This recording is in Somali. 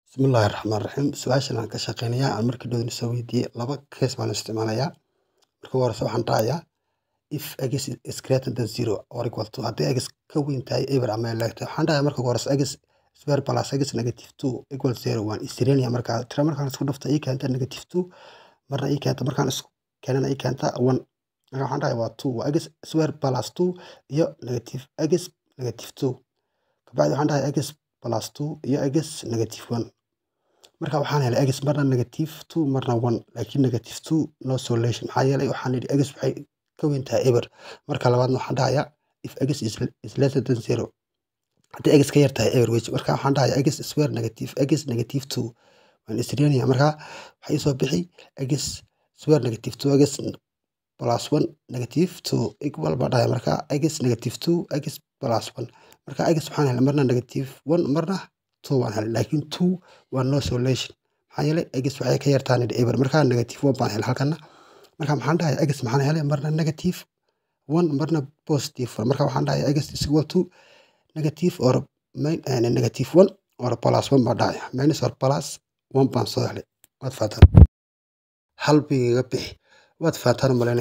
بسم الله الرحمن الرحيم سؤال aan ka shaqeynayaa aan markii doon soo weydiiyay laba case baan isticmaalayaa marka hore waxaan raacayaa if x is greater than 0 or equal to haddii x ka weyn tahay eber ama leegto waxaan raacayaa marka hore x square plus x negative 2 equal 0 waan istireenayaa markaan isku dhufto ay keento negative 2 marna ay keento markaan isku keenana ay keento 1 marka waxaan raacayaa waa 2 waa x square plus 2 iyo negative x negative 2 kabacdi waxaan raacayaa x plus 2 iyo x negative 1 marka waxaan helay x marna negative 2 marna 1 laakiin negative 2 no solution maxaa yeelay waxaan yidhi x waxay ka weyn tahay eber marka labaadna waxaan dhahayaa if x is lesser than 0 haddii x ka yar tahay eber wey marka waxaan dhahayaa x square negative x negative 2 waan istireenayaa marka waxay soo bixi x square negative 2 x plus 1 negative 2 equal baa dhahayaa marka x negative 2 x plus 1 marka x waxaan helay marna negative 1 marna 2 waan helay laakiin 2 waa no solution maxaa yeelay x waxay ka yartaan eber marka negative 1 baan helay halkana marka maxaan dhahayaa x maxaan helay marna negative 1 marna positive 1 marka waxaan dhahayaa x is equal to negative or negative 1 or plus 1 baa dhahayaa minus or plus 1 baan soo helay waad fahantaan hal biga bixi waad fahantaan malaynaya